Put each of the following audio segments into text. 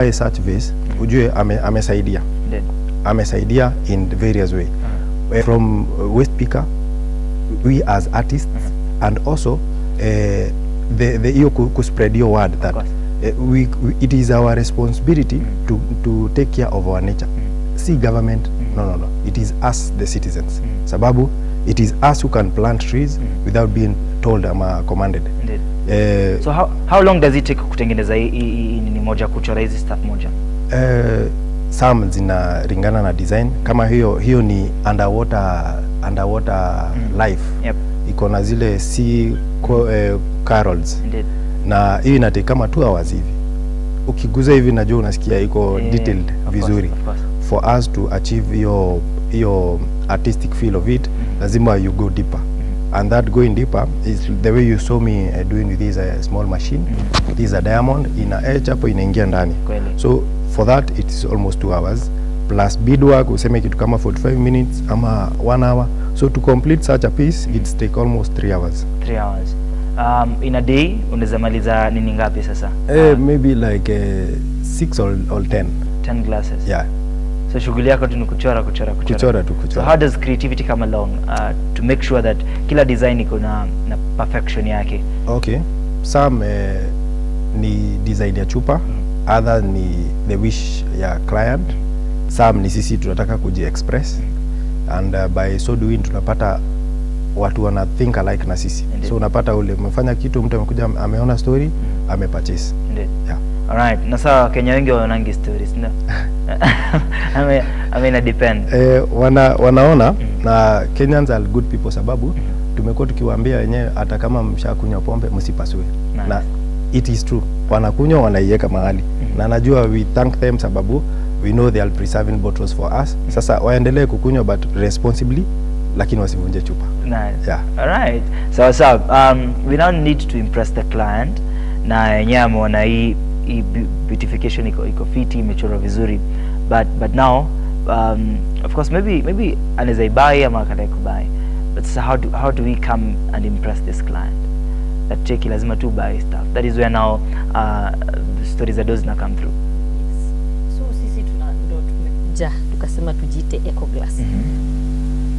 such vase, ujue amesaidia. Amesaidia in various way. From waste picker, we as artists, and also the spread your word that it is our responsibility to take care of our nature. See government, no. It is us, the citizens. Sababu, it is us who can plant trees without being told or commanded. So how long does it take kutengeneza ni moja kuchora hizi stuff moja? Some zinaringana na design. Kama hiyo ni underwater life. Yep. Iko na zile sea corals. Na hiyo inatake kama 2 hours hivi. Ukiguza hivi najua unasikia iko detailed vizuri. Of course. For us to achieve your artistic feel of it, lazima you go deeper. And that going deeper is the way you saw me doing with this small machine. This is a diamond ina edge hapo inaingia ndani. So for that it is almost 2 hours plus beadwork useme kitu kama 45 minutes ama 1 hour. So to complete such a piece it's take almost 3 hours. 3 hours. In a day unaweza maliza nini ngapi sasa? Maybe like 6 or 10 glasses. Yeah. So shughuli yako tu ni kuchora. So how does creativity come along to make sure that kila design iko na perfection yake? Okay. Some ni design ya chupa, other ni the wish ya client. Some ni sisi tunataka kuji-express, and by so doing tunapata watu wana think alike na sisi. So unapata ule umefanya kitu, mtu amekuja ameona story, amepurchase. Yeah. Alright. Na sawa, Kenya wengi wanaonanga stories, no? I mean, depend. Wanaona na Kenyans are good people sababu tumekuwa tukiwaambia wenyewe hata kama mshakunywa pombe msipasue. Nice. Na it is true. Wanakunywa wanaiweka mahali. Na najua we thank them sababu we know they are preserving bottles for us. Sasa waendelee kukunywa but responsibly, lakini wasivunje chupa. Nice. Yeah. Alright. So we now need to impress the client. Na yenyewe ameona hii beautification iko fiti, imechorwa vizuri, but now of course maybe anaweza buy ama akataka kubuy, but so how do we come and impress this client that cheki lazima tu buy stuff? That is where now the stories are those na come through. So sisi tumeja tukasema tujiite Ecoglass.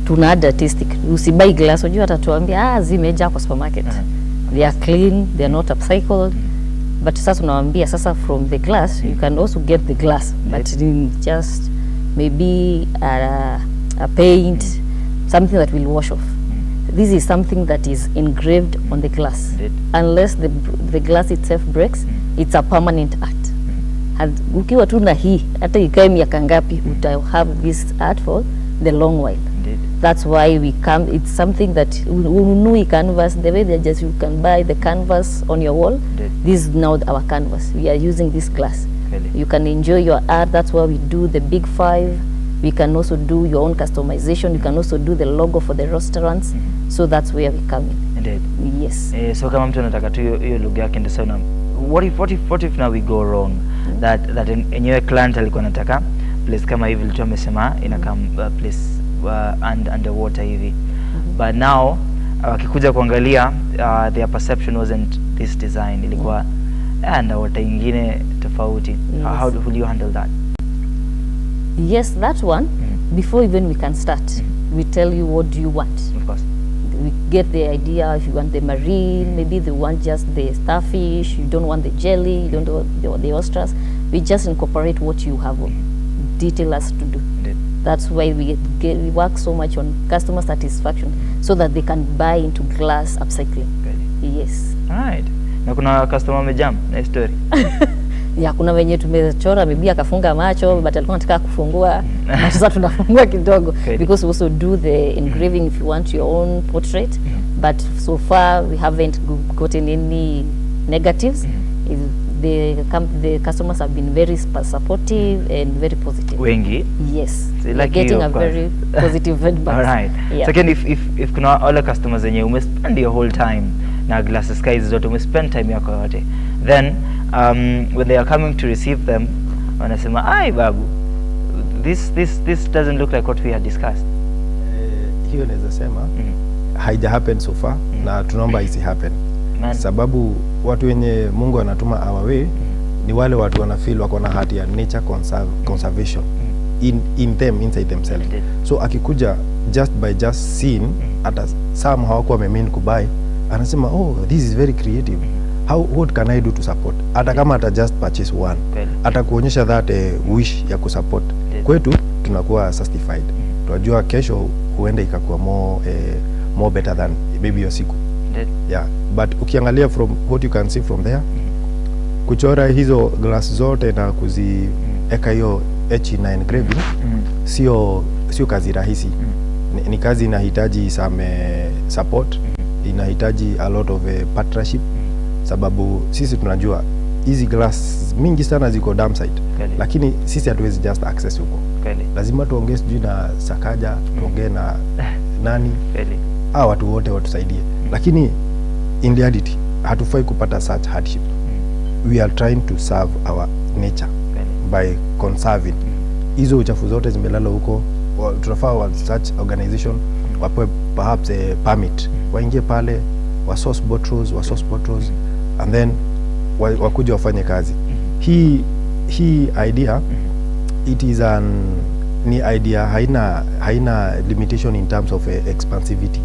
Tuna artistic, usibuy glass unajua atatuambia zimeja kwa supermarket. They are clean, they are not upcycled. But sasa unawaambia sasa from the glass you can also get the glass, but in just maybe a paint, something that will wash off. This is something that is engraved on the glass. Unless the glass itself breaks, it's a permanent art. And ukiwa tu na hii hata ikae miaka ngapi uta have this art for the long while. That's why we come. It's something that ununui canvas the way that just you can buy the canvas on your wall. This is now our canvas. We are using this glass. You can enjoy your art. That's why we do the big 5. We can also do your own customization. You can also do the logo for the restaurants. So that's where we come in. Indeed. Yes. So kama mtu anataka tu hiyo logo yake ndio sana. What if now we go wrong? That enyewe client alikuwa anataka place kama hivi licho amesema inakam place underwater hivi. But now wakikuja kuangalia their perception wasn't this design, ilikuwa underwater ingine tofauti. How will you handle that? Yes, that one before even we can start we tell you what do you want. Of course. We get the idea. If you want the marine, maybe they want just the starfish, you don't want the jelly, you don't want the oysters. We just incorporate what you have detail us to do. That's why we work so much on customer satisfaction so that they can buy into glass upcycling. Yes. Alright. Na kuna customer amejam na story. Ya kuna wenye tumechora maybe akafunga macho but alikuwa anataka kufungua na sasa tunafungua kidogo because we also do the engraving if you want your own portrait. But so far we haven't gotten any negatives. The customers have been very supportive and very positive. Wengi? Yes. So like getting a very positive feedback. Alright. Yeah. So again, if kuna all customers wenye umespend your whole time na glasses guys zote umespend time yako yote, then when they are coming to receive them wanasema ai babu, this doesn't look like what we had discussed. Hiyo naweza sema haija happen so far na tunaomba isi happen. Sababu watu wenye Mungu anatuma our way ni wale watu wana feel wako na hati ya nature conservation in them, inside themselves. So akikuja just seeing, hata some hawakuwa mean kubuy, anasema oh, this is very creative, what can I do to support? Hata kama ata just purchase one, hata kuonyesha that wish ya kusupport, kwetu tunakuwa satisfied. Tunajua kesho huenda ikakuwa more better than maybe hiyo siku. Yeah, but ukiangalia from what you can see from there, kuchora hizo glass zote na kuzieka hiyo H9 engraving sio kazi rahisi. Ni kazi inahitaji some support, inahitaji a lot of partnership, sababu sisi tunajua hizi glass mingi sana ziko dam site, lakini sisi hatuwezi just access huko. Lazima tuongee sijui na Sakaja, tuongee na nani, watu wote watusaidie. Lakini in reality hatufai kupata such hardship. We are trying to serve our nature by conserving. Hizo uchafu zote zimelala huko, tunafaa such organization wapewe perhaps a permit, waingie pale wa source bottles and then wakuja wafanye kazi. Hii idea it is ni idea haina limitation in terms of expansivity.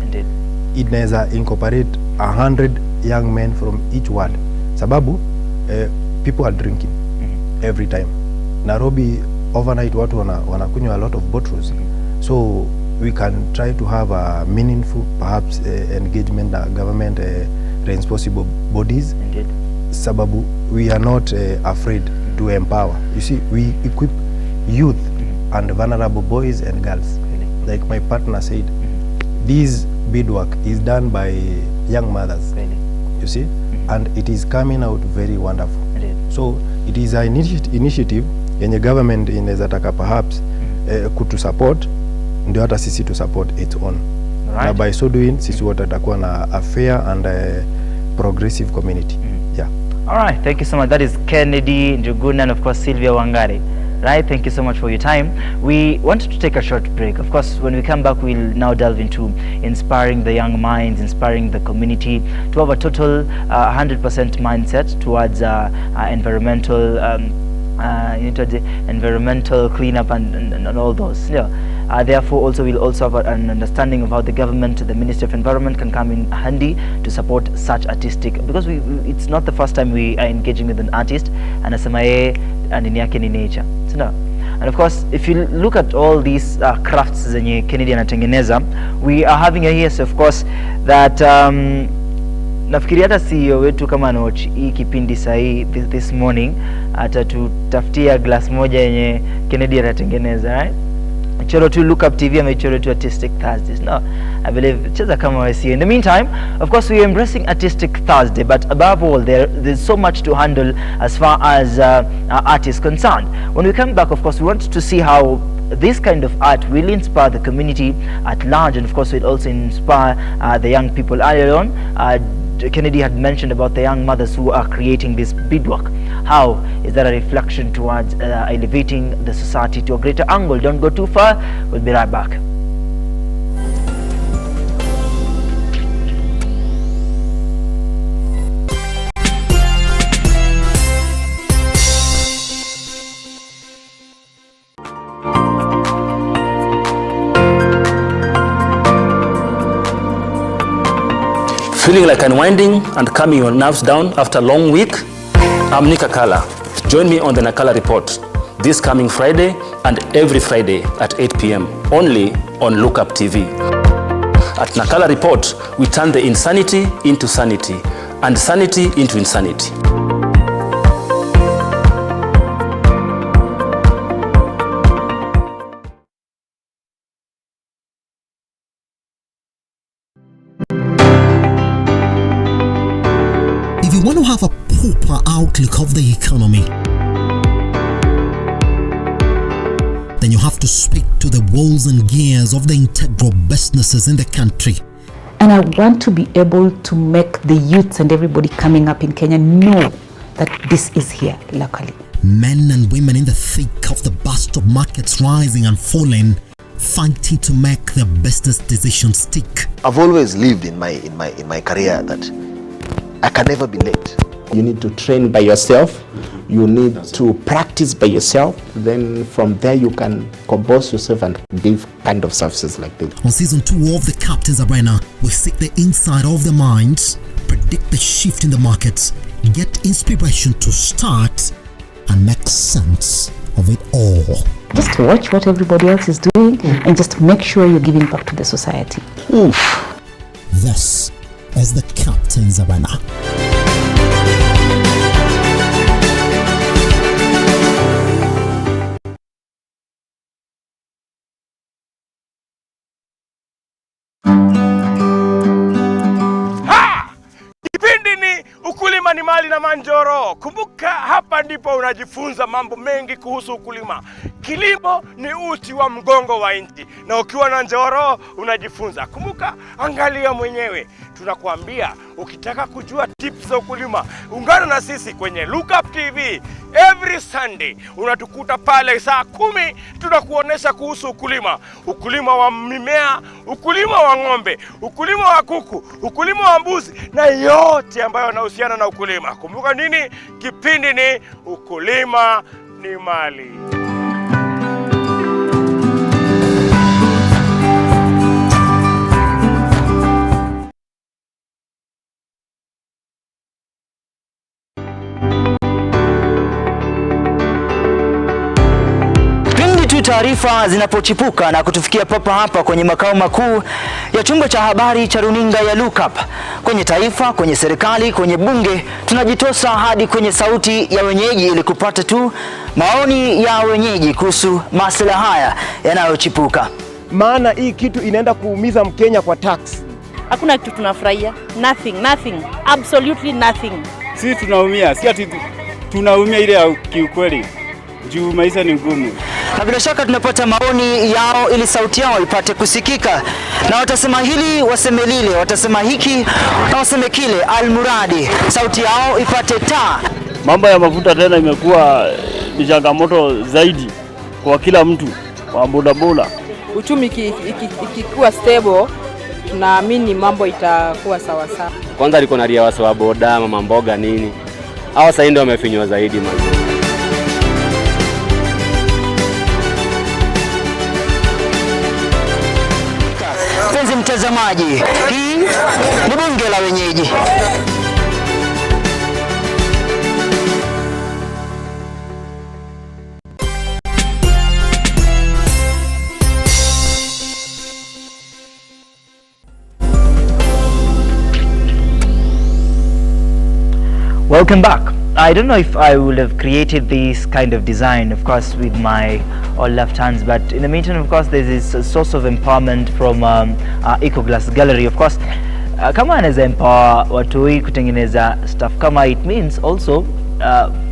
It inaweza incorporate 100 young men from each ward, sababu people are drinking every time. Nairobi overnight watu wanakunywa a lot of bottles, so we can try to have a meaningful perhaps engagement na government responsible bodies. Sababu we are not afraid to empower. You see, we equip youth and vulnerable boys and girls. Like my partner said, this beadwork is done by young mothers. You see, and it is coming out very wonderful. So it is an initiative yenye government inaweza taka perhaps kutu support, ndio hata sisi to support its own. Na by so doing sisi wote tutakuwa na a fair and progressive community. Yeah. All right, thank you so much. That is Kennedy Njuguna and of course Sylvia Wangari. Right, thank you so much for your time. We wanted to take a short break. Of course, when we come back, we'll now delve into inspiring the young minds, inspiring the community to have a total 100% mindset towards environmental environmental cleanup and all those. Yeah. Therefore, also we'll also have an understanding of how the government, the Ministry of Environment, can come in handy to support such artistic, because it's not the first time we are engaging with an artist and asemaye and yake ni nature. So, no. And of course, if you look at all these crafts zenye Kennedy anatengeneza, we are having a yes, of course, that nafikiri hata CEO wetu kama anaochi hii kipindi sahi this morning atatutafutia glass moja yenye Kennedy anatengeneza, right? Choro to Look Up TV amechoro to Artistic Thursdays. No, I believe cheza kama wasi. In the meantime, of course, we are embracing Artistic Thursday, but above all, there's so much to handle as far as art is concerned. When we come back, of course, we want to see how this kind of art will inspire the community at large, and of course, will also inspire the young people. Earlier on, Kennedy had mentioned about the young mothers who are creating this beadwork. How is that a reflection towards elevating the society to a greater angle? Don't go too far. We'll be right back. Feeling like unwinding and calming your nerves down after a long week? I'm Nika Kala. Join me on the Nakala Report this coming Friday and every Friday at 8 p.m. only on Look Up TV. At Nakala Report, we turn the insanity into sanity and sanity into insanity. If you want to have a proper outlook of the economy, then you have to speak to the walls and gears of the integral businesses in the country. And I want to be able to make the youths and everybody coming up in Kenya know that this is here locally. Men and women in the thick of the bust of markets rising and falling, fighting to make their business decisions stick. I've always lived in my career that I can never be late. You need to train by yourself You need to practice by yourself. Then from there you can compose yourself and give kind of services like this. On season 2 of the Captain's Arena, we seek the inside of the minds, predict the shift in the markets, get inspiration to start, and make sense of it all. Just watch what everybody else is doing and just make sure you're giving back to the society. This is the Captain's Arena. Ukulima ni mali na manjoro. Kumbuka hapa ndipo unajifunza mambo mengi kuhusu ukulima. Kilimo ni uti wa mgongo wa nchi, na ukiwa na njoro unajifunza. Kumbuka, angalia mwenyewe. Tunakuambia ukitaka kujua tips za ukulima, ungana na sisi kwenye Look Up TV. Every Sunday unatukuta pale saa 10, tunakuonesha kuhusu ukulima. Ukulima wa mimea, ukulima wa ng'ombe, ukulima wa kuku, ukulima wa mbuzi na yote ambayo yanahusiana na ukulima. Kumbuka nini? Kipindi ni ukulima ni mali. Taarifa zinapochipuka na kutufikia papa hapa kwenye makao makuu ya chumba cha habari cha runinga ya Look Up, kwenye taifa, kwenye serikali, kwenye bunge, tunajitosa hadi kwenye sauti ya wenyeji ili kupata tu maoni ya wenyeji kuhusu masuala haya yanayochipuka. Maana hii kitu inaenda kuumiza Mkenya kwa tax. Hakuna kitu tunafurahia. Nothing. Absolutely nothing. Sisi tunaumia, si ati tunaumia ile ya kiukweli. Juu maisha ni ngumu. Na bila shaka tunapata maoni yao ili sauti yao ipate kusikika. Na watasema hili, waseme lile, watasema hiki na waseme kile, almuradi sauti yao ipate taa. Mambo ya mafuta tena imekuwa ni changamoto zaidi kwa kila mtu, kwa bodaboda. Uchumi ikikuwa stable, tunaamini mambo itakuwa sawa sawa. Kwanza liko na ria wa boda, mama mboga nini. Hao sasa ndio wamefinywa zaidi man. Mtazamaji, hii ni bunge la wenyeji. Welcome back. I don't know if I would have created this kind of design, of course, with my all left hands, but in the meantime, of course, there is a source of empowerment from Ecoglassgallery. Of course, kama anaweza empower watoi kutengeneza stuff kama, it means also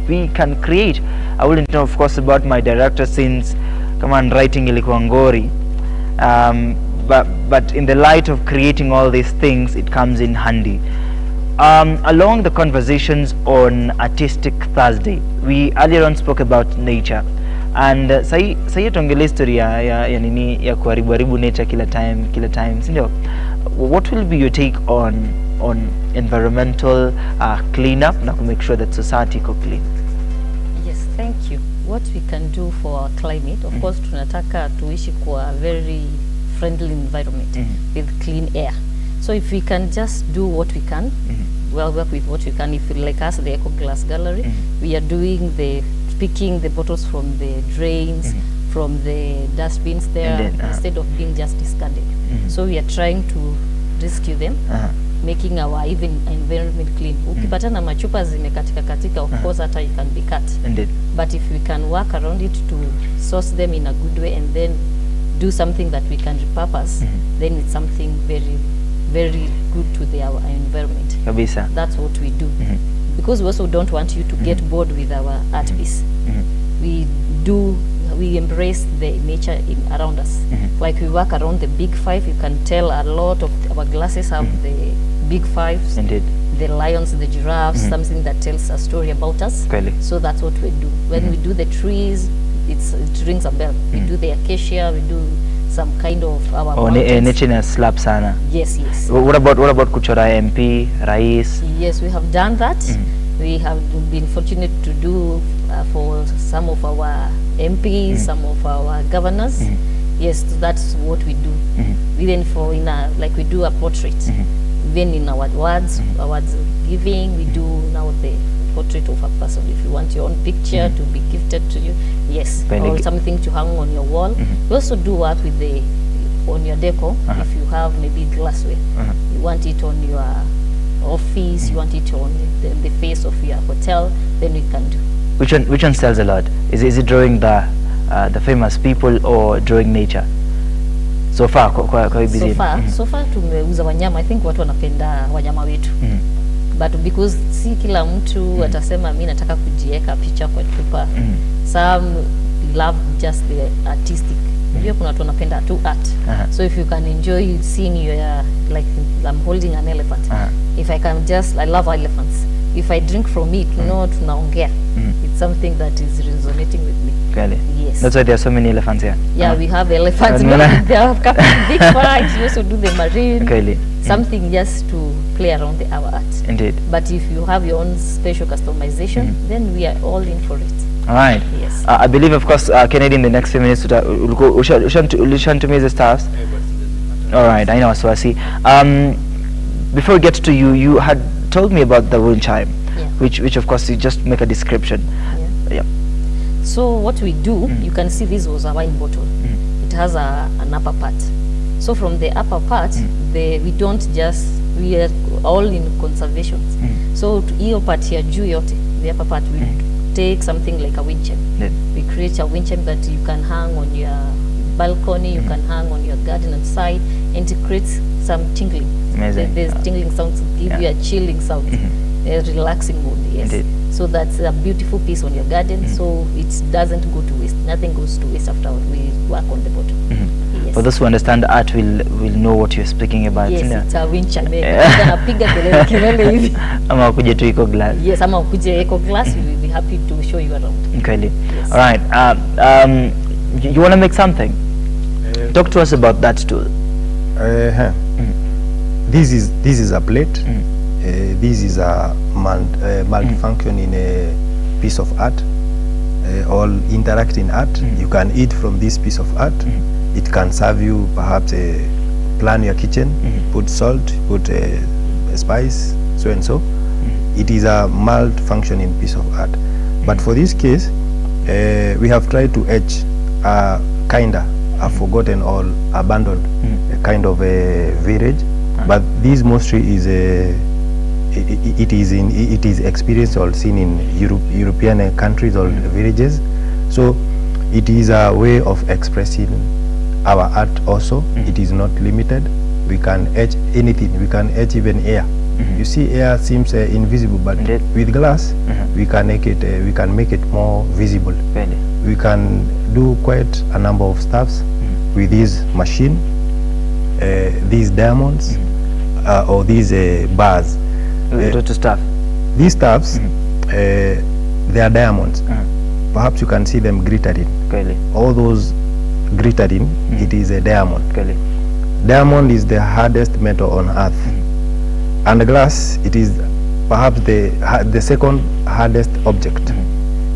we can create. I wouldn't know, of course, about my director since kama writing ilikuwa ngori, but in the light of creating all these things, it comes in handy. Along the conversations on Artistic Thursday, we earlier on spoke about nature, and sahi tuongelee story ya nini ya kuharibu nature kila time, sindio? What will be your take on environmental cleanup na to make sure that society is clean? Yes, thank you. What we can do for our climate, of course, tunataka tuishi kwa very friendly environment with clean air. So if we can just do what we can, well, work with what we can. If you like us, the Ecoglassgallery, we are doing picking the bottles from the drains, from the dustbins there, then, instead of being just discarded. So we are trying to rescue them, making our even environment clean. Ukipata na machupa zimekatika, of course, that it can be cut. But if we can work around it to source them in a good way and then do something that we can repurpose, then it's something very good to our environment. Kabisa. That's what we do. Because we also don't want you to get bored with our art piece. We embrace the nature around us. Like we work around the big five. You can tell a lot of our glasses have the big fives. Indeed. The lions, the giraffes, something that tells a story about us. Clearly. So that's what we do. When we do the trees, it rings a bell. We do the acacia, we do some kind of our nature na slap sana. Yes. What about kuchora MP, Rais? Yes, we have done that. We have been fortunate to do for some of our MPs, some of our governors. Yes, so that's what we do. Even for like we do a portrait. Even in our awards giving, we do now the portrait of a person. If you want your own picture to be gifted to you, yes, or something to hang on your wall. We also do work with on your decor. If you have maybe glassware, you want it on your office, you want it on the face of your hotel, then we can do. Which one sells a lot? Is it drawing the famous people or drawing nature? So far kwa busy. So far tumeuza wanyama. I think watu wanapenda wanyama wetu. But because si kila mtu atasema mimi nataka kujiweka picha kwa chupa. Some love just the artistic. Unajua kuna watu wanapenda tu art. So if you can enjoy seeing your like I'm holding an elephant. If I can I love elephants. If I drink from it, tunaongea. It's something that is resonating with me. Really? Yes. That's why there are so many elephants here. Yeah, we have elephants. They have big flags. We also do the marine. Really? Something just to play around our art. Indeed. But if you have your own special customization, then we are all in for it. All right. Yes. I believe, of course, Kennedy in the next few minutes will to me the staffs. All right. I know. So I see. Before we get to you, you had told me about the wind chime, which of course you just make a description. Yeah. So what we do, you can see this was a wine bottle. It has an upper part. So from the upper part, we are all in conservation. So hiyo part ya juu yote, the upper part, we take something like a wind chime. We create a wind chime that you can hang on your balcony, you can hang on your garden outside, and it creates some tingling. Amazing. There's tingling sounds, give you a chilling sound, a relaxing mood. Yes. Indeed. So that's a beautiful piece on your garden. So it doesn't go to waste. Nothing goes to waste after we work on the bottle. Yes. For those who understand art, will know what you're speaking about. Yes, it's a wind chime. Napiga kelele hivi. Ama ukuje tu Ecoglass. Yes, ama ukuje Ecoglass. We will be happy to show you around. Okay. Yes. All right. You want to make something? Talk to us about that tool. This is a plate. This is a multifunction in a piece of art. All interacting art. You can eat from this piece of art. It can serve you perhaps plan your kitchen, put salt, put spice, so and so. It is a multi-functioning piece of art. But for this case, we have tried to etch a forgotten or abandoned kind of a village. But this mostly is it is experienced or seen in European countries or villages. So it is a way of expressing our art also. It is not limited. We can etch anything. We can etch even air. You see, air seems invisible, but with glass we can make it more visible. Really? We can do quite a number of stuffs with this machine, these diamonds, or these bars. To stuff. These stuffs, they are diamonds. Perhaps you can see them glittering. Really? All those glittering, it is a diamond. Really? Diamond is the hardest metal on earth, and glass, it is perhaps the second hardest object.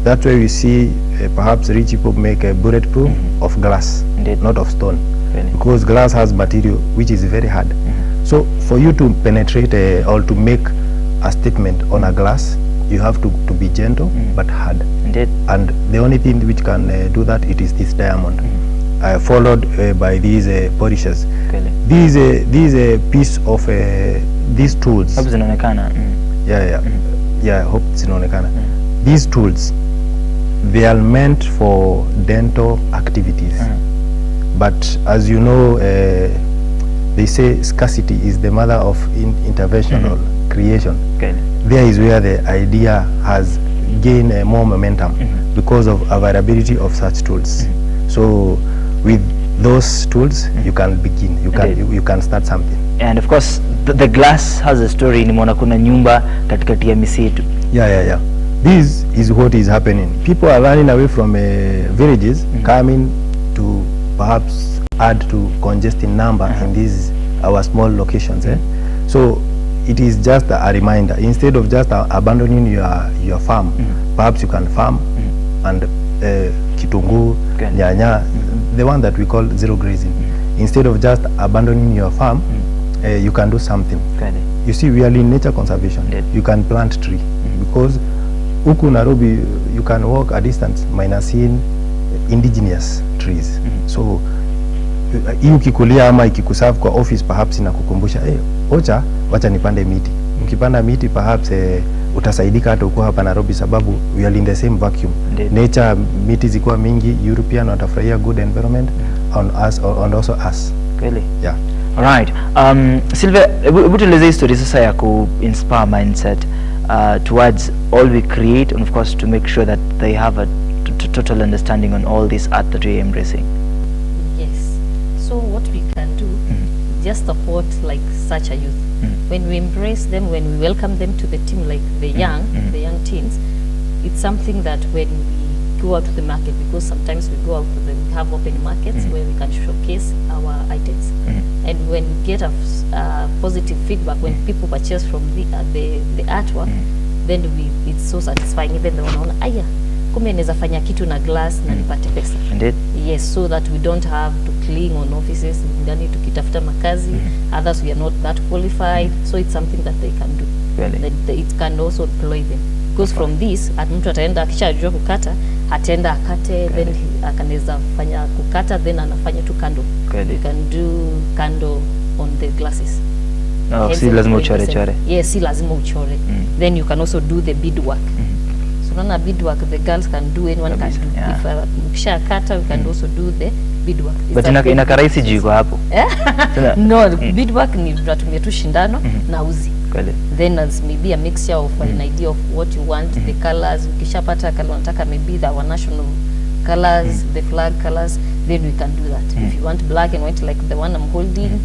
That's why we see perhaps rich people make a bulletproof of glass, not of stone. Really? Because glass has material which is very hard. So for you to penetrate or to make a statement on a glass, you have to be gentle but hard. Indeed. And the only thing which can do that, it is this diamond, followed by these polishers. Really? These piece of these tools. Hope zinaonekana. Yeah, hope zinaonekana. These tools, they are meant for dental activities. But as you know, they say scarcity is the mother of intervention or creation. Okay. There is where the idea has gained more momentum because of availability of such tools. So with those tools, you can begin. You can start something. And of course, the glass has a story. Nimeona kuna nyumba katikati ya misitu. Yeah. This is what is happening. People are running away from villages, coming to perhaps add to congesting number in these our small locations. So it is just a reminder. Instead of just abandoning your farm, perhaps you can farm and kitunguu, nyanya, the one that we call zero grazing. Instead of just abandoning your farm, you can do something. You see, we are in nature conservation. You can plant tree because huku Nairobi you can walk a distance minus in indigenous trees. So hii ukikulia ama ikikuserve kwa office perhaps inakukumbusha wacha nipande miti. Ukipanda miti perhaps utasaidika hata uko hapa Nairobi, sababu we are in the same vacuum. Nature, miti zikuwa mingi, European watafurahia good environment on us and also us. Really? Yeah. All right. Sylvia, hebu tueleze history sasa ya ku inspire mindset towards all we create, and of course to make sure that they have a total understanding on all this art that we're embracing. Yes. So what we can do, just support like such a youth. When we embrace them, when we welcome them to the team, like the young teens, it's something that when we go out to the market, because sometimes we go out to we have open markets where we can showcase our items. And when we get a positive feedback, when people purchase from the artwork, then it's so satisfying. Even though wanaona aya, kumbe naweza fanya kitu na glass na nipate pesa. Indeed. Yes, so that we don't have to cling on offices, ndani tukitafuta makazi, others we are not that qualified, so it's something that they can do. Really? That it can also employ them. Because from this, mtu ataenda akishajua kukata, ataenda akate, then akanaweza fanya kukata, then anafanya tu kando. You can do kando on the glasses. No, si lazima uchore. Yes, si lazima uchore. Then you can also do the beadwork. So unaona beadwork, the girls can do, anyone can do. If ukisha kata, you can also do the beadwork. But inaka rahisi jiko hapo. No, beadwork ni tunatumia tu shindano na uzi. Then as maybe a mixture of an idea of what you want, the colors. Ukishapata kama unataka maybe our national colors, the flag colors, then we can do that. If you want black and white like the one I'm holding,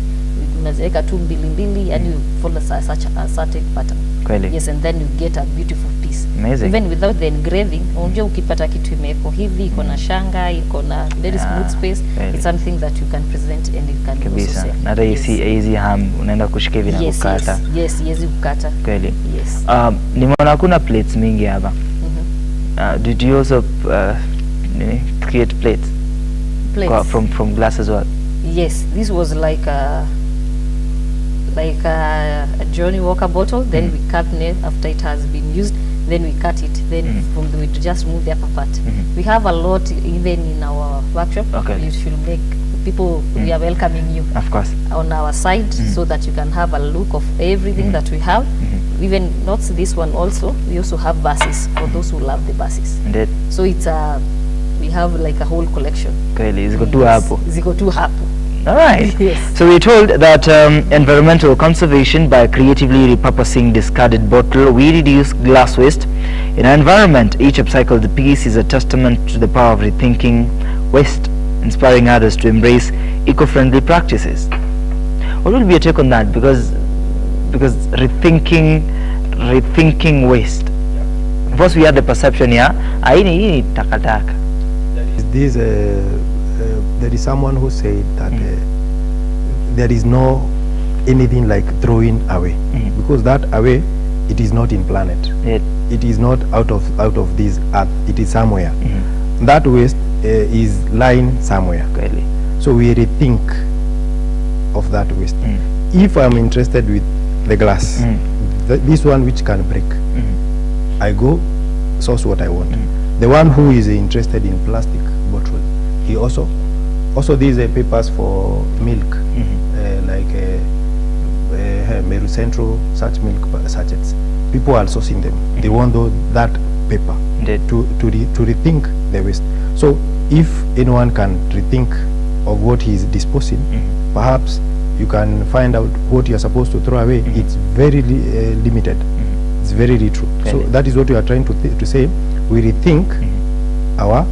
unaweka tu mbili and you follow such a certain pattern. Yes, and then you get a beautiful piece. Amazing. Even without the engraving, unajua ukipata kitu imeko hivi, iko na shanga, iko na very smooth space, it's something that you can present and you can also sell. Na easy ham unaenda kushika hivi na kukata. Yes, kukata. Kweli. Yes. Nimeona kuna plates mingi hapa. Did you also create plates? From glass as well? Yes, this was like a Johnny Walker bottle, then we cut it after it has been used, then we cut it, then from the, we just move the upper part. We have a lot even in our workshop. You should make people, we are welcoming you, of course, on our side, so that you can have a look of everything that we have. Even not this one also, we also have buses for those who love the buses. Indeed. So it's we have like a whole collection. Kweli, ziko tu hapo. Ziko tu hapo. All right. Yes. So we're told that environmental conservation, by creatively repurposing discarded bottle, we reduce glass waste in our environment. Each upcycled piece is a testament to the power of rethinking waste, inspiring others to embrace eco-friendly practices. What will be your take on that? Because rethinking waste. First, we had the perception here, hii takataka. There is someone who said that there is no anything like throwing away, because that away, it is not in planet. It is not out of this earth. It is somewhere. That waste is lying somewhere. So we rethink of that waste. If I'm interested with the glass, this one which can break, I go source what I want. The one who is interested in plastic bottle, he also these papers for milk, like Meru Central, such milk sachets. People are sourcing them. They want that paper to rethink the waste. So if anyone can rethink of what he is disposing, perhaps you can find out what you are supposed to throw away. It's very limited. It's very true. So that is what we are trying to say. We rethink our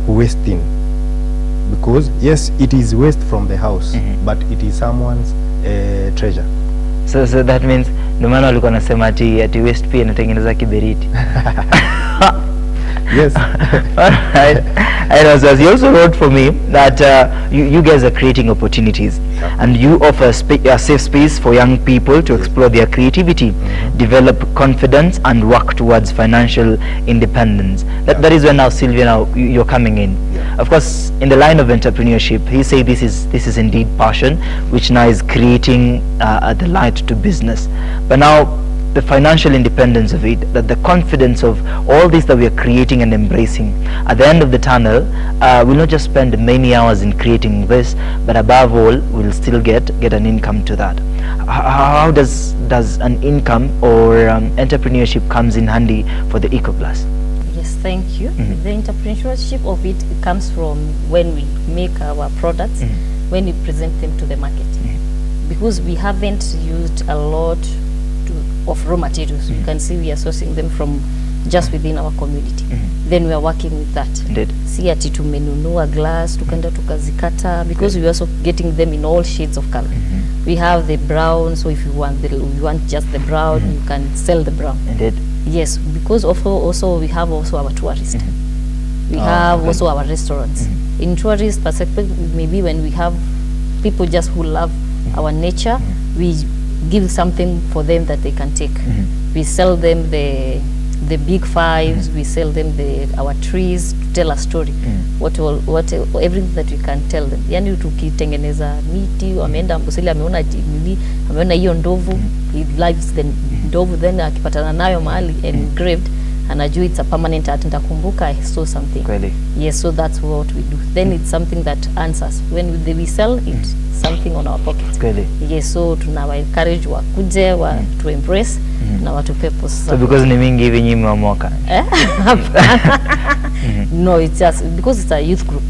wasting. Because yes, it is waste from the house, but it is someone's treasure. So that means ndio maana walikuwa nasema ati waste pia inatengeneza kiberiti. Yes. Alright. And as he also wrote for me that you guys are creating opportunities, and you offer a safe space for young people to explore their creativity, develop confidence, and work towards financial independence. That is when now, Sylvia, now you're coming in. Of course, in the line of entrepreneurship, he say this is indeed passion, which now is creating the light to business. But now, the financial independence of it, that the confidence of all this that we are creating and embracing, at the end of the tunnel, we'll not just spend many hours in creating this, but above all, we'll still get an income to that. How does an income or entrepreneurship comes in handy for the Ecoglass? Yes, thank you. The entrepreneurship of it comes from when we make our products, when we present them to the market. Because we haven't used a lot of raw materials. You can see we are sourcing them from just within our community. Then we are working with that. Indeed. Si ati tumenunua glass, tukaenda tukazikata, because we are also getting them in all shades of color. We have the brown, so if you want just the brown, you can sell the brown. Indeed. Yes, because also we have also our tourists. We have also our restaurants. In tourist perspective, maybe when we have people just who love our nature, we give something for them that they can take. We sell them the big fives, we sell them our trees to tell a story. Everything that we can tell them. Yani tukitengeneza miti, ameenda Amboseli, ameona hiyo ndovu, he lives the ndovu, then akipatana nayo mahali engraved, anajua it's a permanent art, nitakumbuka I saw something. Really? Yes, so that's what we do. Then it's something that answers. When we sell it, something on our pockets. Really? Yes, so tunawa encourage wakuje to embrace na watupe pesa. So because ni mingi hivi nyinyi mwamoka? No, it's just because it's a youth group.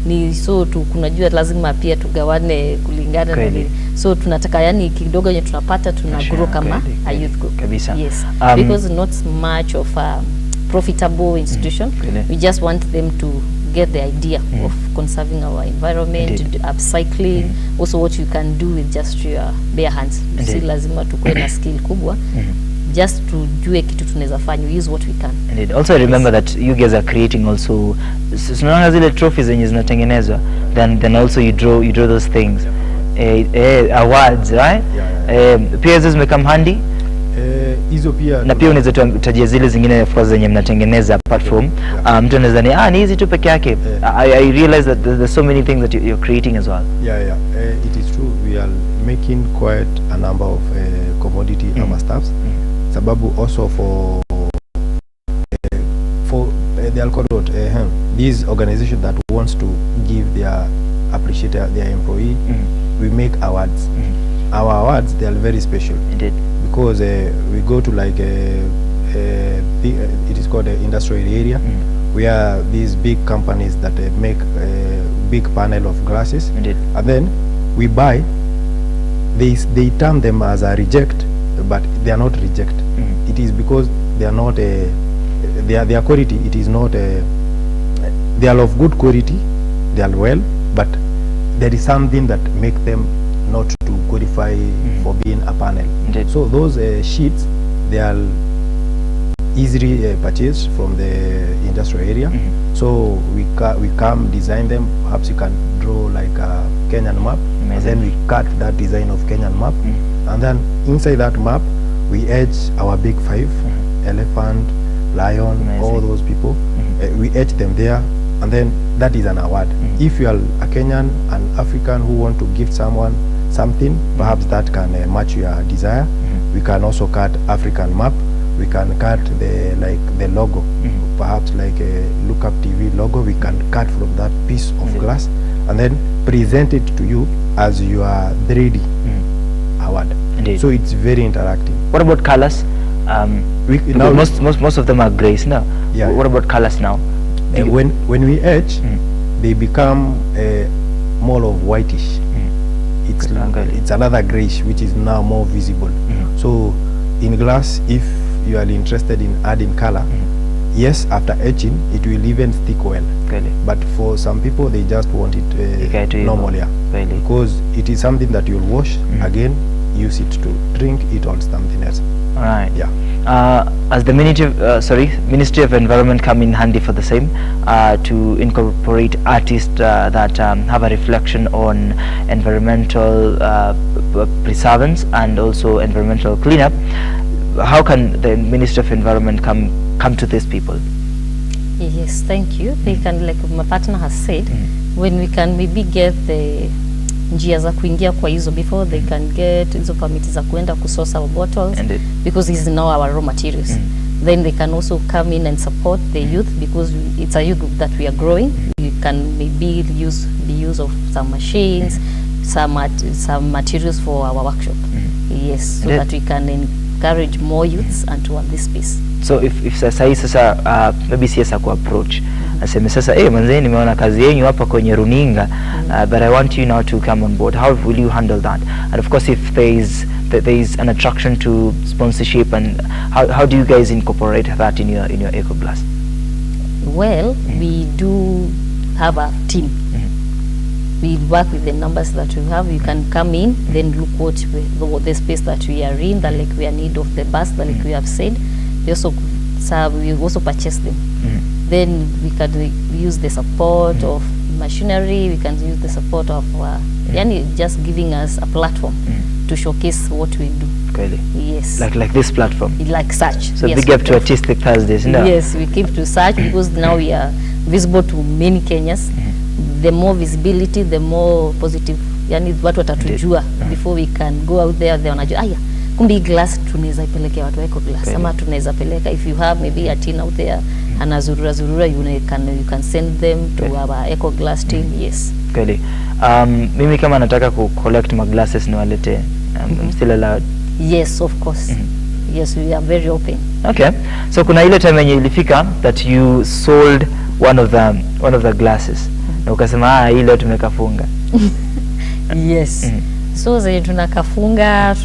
Ni so kunajua lazima pia tugawane kulingana na nini. So tunataka yani kidogo yenye tunapata grow kama a youth group. Kabisa. Yes. Because not much of a profitable institution. We just want them to get the idea of conserving our environment, upcycling, also what you can do with just your bare hands. Si lazima tukue na skill kubwa. Just tujue kitu tunaweza fanya, use what we can. And also remember that you guys are creating also, tunaona zile trophies zenye zinatengenezwa, then also you draw those things, awards, right? Pia hizo zimecome handy. Hizo pia na pia unaweza tutajia zile zingine of course zenye mnatengeneza apart from mtu anaweza ni hizi tu peke yake. I realize that there's so many things that you're creating as well. It is true, we are making quite a number of commodity stuffs. Sababu also for the alcohol, these organizations that wants to give appreciate their employee, we make awards. Our awards, they are very special. Indeed. Because we go to like it is called the industrial area, where these big companies that make a big panel of glasses. Indeed. And then we buy, they term them as a reject, but they are not reject. It is because they are not their quality, it is not they are of good quality, they are well, but there is something that make them not to qualify for being a panel. Indeed. So those sheets, they are easily purchased from the industrial area. So we come design them. Perhaps you can draw like a Kenyan map. Amazing. And then we cut that design of Kenyan map, and then inside that map we etch our big five, elephant, lion, Amazing. all those people. We etch them there, and then that is an award. If you are a Kenyan, an African who want to gift someone something, perhaps that can match your desire. We can also cut African map. We can cut the logo, perhaps like a Look Up TV logo. We can cut from that piece of glass and then present it to you as your 3D award. Indeed. So it's very interactive. What about colors? Most of them are grays now. Yeah. What about colors now? When we etch, they become more of whitish. It's another grayish, which is now more visible. So in glass, if you are interested in adding color, yes, after etching, it will even stick well. Really? But for some people, they just want it normal, really? Because it is something that you'll wash again, use it to drink, eat or something else. All right. Yeah. As the Ministry of Environment come in handy for the same, to incorporate artists that have a reflection on environmental preservance and also environmental cleanup. How can the Ministry of Environment come to these people? Yes, thank you. They can, like my partner has said, when we can maybe get the njia za kuingia kwa hizo before they can get hizo permits za kuenda kusource our bottles, because this is now our raw materials. Then they can also come in and support the youth, because it's a youth group that we are growing. We can maybe use the use of some machines, some materials for our workshop. Yes, so that we can encourage more youths and to have this space. So if sasa maybe siasa ku approach aseme sasa manzeni nimeona kazi yenu hapa kwenye runinga, but I want you now to come on board, how will you handle that? And of course, if there is an attraction to sponsorship, and how do you guys incorporate that in your Ecoglass? Well, we do have a team. We work with the numbers that we have. You can come in, then look what the space that we are in, that like we are in need of the bus, that like we have said. We also purchase them. Then we can use the support of machinery. We can use the support of just giving us a platform to showcase what we do. Really? Yes. Like this platform. Like such. So yes, big up to Artistic Thursdays, no? Yes, we keep to such, because now we are visible to many Kenyans. The more visibility, the more positive. Yani watu watatujua before we can go out there. They wanajua kumbe glass tunaweza ipelekea watu Ecoglass, ama tunaweza peleka, if you have maybe a teen out there anazurura you can send them to our Ecoglass team. Yes. Kweli. Mimi kama nataka ku collect my glasses niwalete, I'm still allowed? Yes, of course. Yes, we are very open. Okay. So kuna ile time yenye ilifika that you sold one of the glasses. Na ukasema ile tumekafunga. Yes. So zenye tunakafunga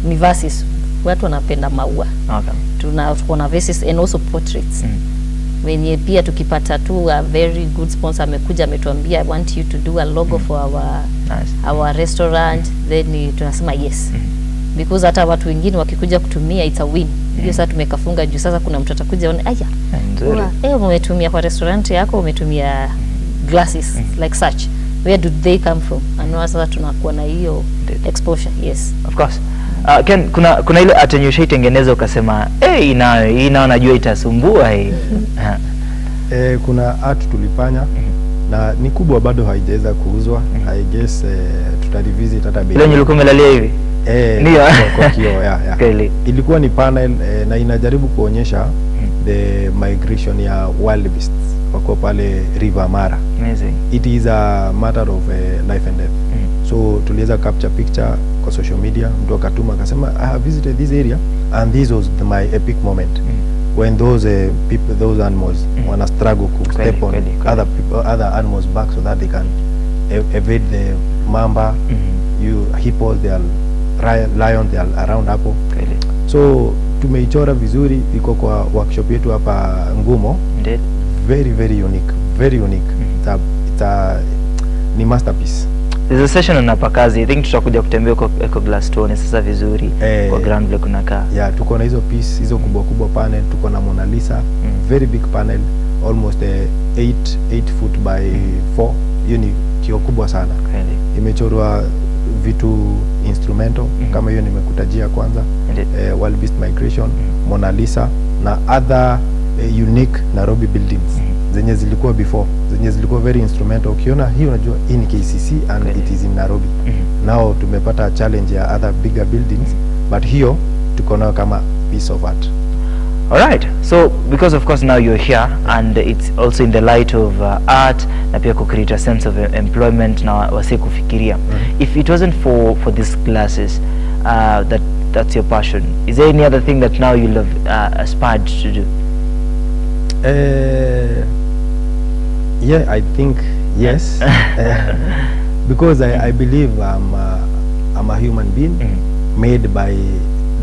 ni vases. Watu wanapenda maua. Okay. Tuko na vases and also portraits. Wenye pia tukipata tu a very good sponsor amekuja ametuambia, I want you to do a logo for our restaurant, then tunasema yes. Because hata watu wengine wakikuja kutumia it's a win. Hiyo sasa tumekafunga juu sasa kuna mtu atakuja umetumia kwa restaurant yako, umetumia glasses like such. Where do they come from? And sasa tunakuwa na hiyo exposure. Yes. Of course. Ken, kuna ile art yenye ushaitengeneza ukasema hii nayo najua itasumbua hii. Kuna art tulifanya na ni kubwa, bado haijaweza kuuzwa. I guess tutarevisit hata bei. Ile nilikuwa umelalia hivi. Ndio kwa kioo ilikuwa ni panel na inajaribu kuonyesha the migration ya wildebeests wako pale River Mara. Amazing. It is a matter of life and death. So tuliweza capture picture kwa social media, mtu akatuma akasema I have visited this area and this was my epic moment when those animals wanna struggle to step on other animals back so that they can evade the mamba, hippos, they are lion, they are around hapo. So tumeichora vizuri, iko kwa workshop yetu hapa Ngumo. Indeed. Very unique. It's a ni masterpiece. There's a session on Apakazi. I think tutakuja kutembea kwa Ecoglass tuone sasa vizuri kwa ground vile kunakaa. Yeah, tuko na hizo piece, hizo kubwa panel, tuko na Mona Lisa, very big panel, almost 8 foot by 4. Hiyo ni kio kubwa sana. Imechorwa vitu instrumental kama hiyo nimekutajia kwanza, wildebeest migration, Mona Lisa na other unique Nairobi buildings zenye zilikuwa before, zenye zilikuwa very instrumental. Ukiona hii unajua hii ni KCC and it is in Nairobi. Now tumepata challenge ya other bigger buildings, but hiyo tuko nayo kama piece of art. All right. So because of course now you're here and it's also in the light of art na pia create a sense of employment na wase kufikiria. If it wasn't for these classes that's your passion, is there any other thing that now you'll have aspired to do? Yeah, I think yes. Because I believe I'm a human being made by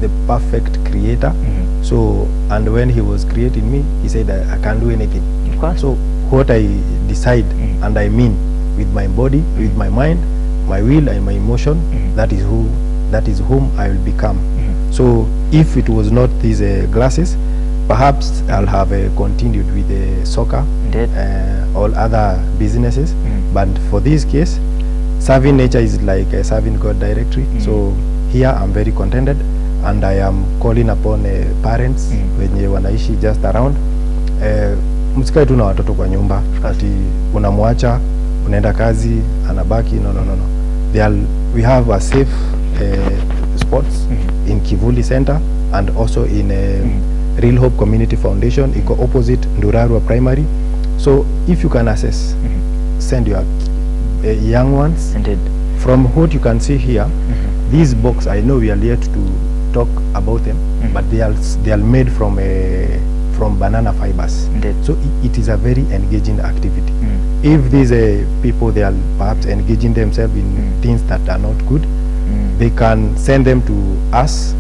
the perfect creator. So, and when he was creating me, he said I can't do anything. Of course. So what I decide and I mean with my body, with my mind, my will and my emotion, that is whom I will become. So if it was not these glasses, perhaps I'll have continued with the soccer, all other businesses. But for this case, serving nature is like serving God directly. So here I'm very contented, and I am calling upon parents wenye wanaishi just around, msikae tu na watoto kwa nyumba ati unamwacha unaenda kazi anabaki. No. We have a safe spots in Kivuli Center and also in Real Hope Community Foundation, iko opposite Ndurarua Primary. So if you can access, send your young ones. Indeed. From what you can see here, these box, I know we are yet to talk about them, but they are made from banana fibers. Indeed. So it is a very engaging activity. If these people, they are perhaps engaging themselves in things that are not good, they can send them to us,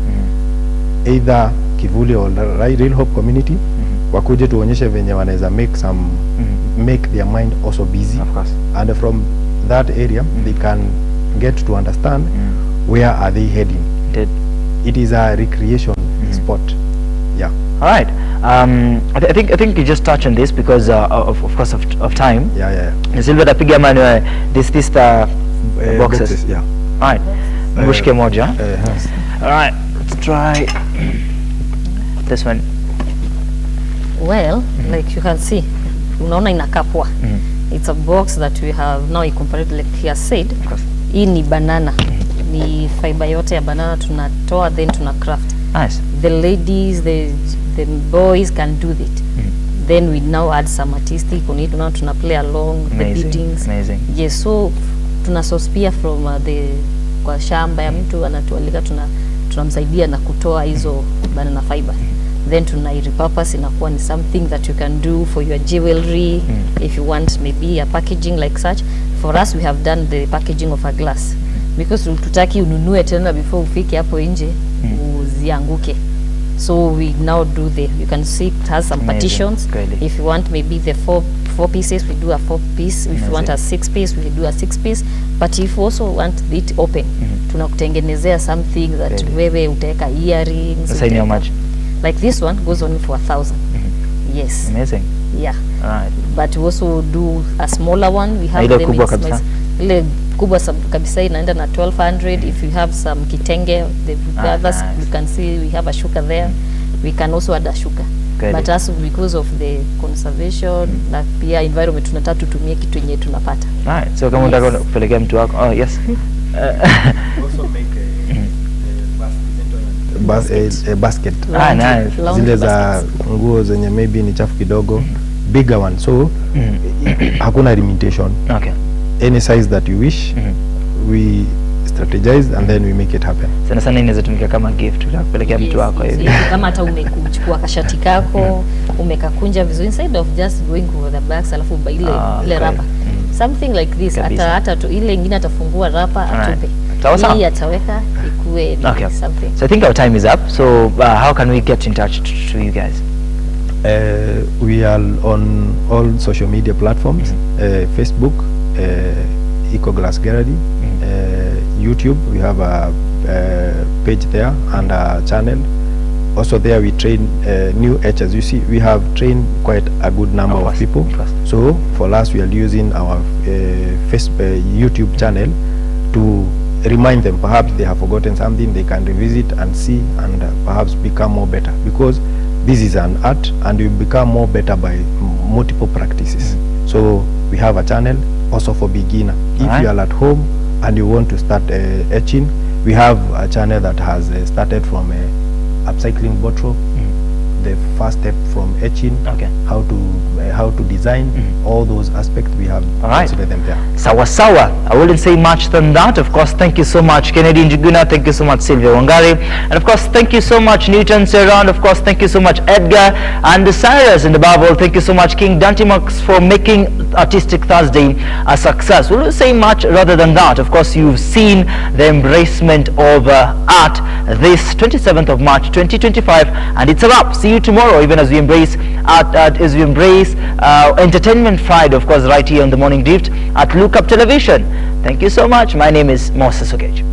either Kivuli or Real Hope Community, wakuje tuonyeshe venye wanaweza make their mind also busy. Of course. And from that area, they can get to understand where are they heading. Indeed. It is a recreation spot. Yeah. All right. I think you just touched on this because of course of time. Yeah. Silver tapiga manu this boxes. Yeah. All right. Bushke moja. All right. Let's try this one. Well, like you can see, unaona inakaa poa. It's a box that we have now incorporated, like he has said. Hii ni banana. Ni fiber yote ya banana tunatoa, then tuna craft. Nice. The ladies, the boys can do it. Then we now add some artistic on it. Now tuna play along the beatings. Amazing. Yes, so tuna source pia from kwa shamba ya mtu anatualika, tunamsaidia na kutoa hizo banana fiber. Then tuna repurpose, inakuwa ni something that you can do for your jewelry, if you want maybe a packaging like such. For us, we have done the packaging of a glass because tutaki ununue tena before ufike hapo nje uzianguke. So we now do you can see it has some partitions. If you want maybe the four pieces, we do a 4-piece. If you want a 6-piece, we do a 6-piece. But if you also want it open, tunakutengenezea something that wewe utaweka earrings. Say how much? Like this one goes only for 1,000. Yes. Amazing. Yeah. All right. But we also do a smaller one. We have them kubwa kabisa. Ile kubwa kabisa inaenda na 1,200. If you have some kitenge, the others, nice. You can see we have a shuka there. We can also add a shuka. But also because of the conservation na pia environment tunataka tutumie kitu yenye tunapata. Right. So kama unataka kupelekea mtu wako. Oh, yes. Also make a basket. Nice. Zile za nguo zenye maybe ni chafu kidogo, bigger one. So hakuna limitation. Okay. Any size that you wish, we strategize and then we make it happen. Sana inaweza tumika kama gift kupelekea mtu wako hivi. Kama hata umekuchukua kashati kako, umekakunja vizuri, instead of just going over the bags alafu buy ile rapa. Something like this, hata ile ingine atafungua rapa atupe. Hii ataweka ikue something. So I think our time is up. So how can we get in touch to you guys? We are on all social media platforms, Facebook, Ecoglassgallery, YouTube. We have a page there and a channel. Also there we train new As you see, we have trained quite a good number of people. So for us, we are using our YouTube channel to remind them, perhaps they have forgotten something, they can revisit and see and perhaps become more better, because this is an art and you become more better by multiple practices. So we have a channel also for beginner. If you are at home and you want to start etching, we have a channel that has started from upcycling bottle, the first step from etching, how to design, all those aspects we have considered them there. Sawa. I wouldn't say much than that. Of course, thank you so much, Kennedy Njuguna. Thank you so much, Sylvia Wangari. And of course, thank you so much, Newton Serran. Of course, thank you so much, Edgar and Cyrus. And above all, thank you so much, King Dantimax, for making Artistic Thursday a success. We won't say much rather than that. Of course, you've seen the embracement of art this 27th of March 2025, and it's a wrap. See you tomorrow, even as we embrace Entertainment Friday, of course, right here on the Morning Drift at Look Up Television. Thank you so much. My name is Moses Okech.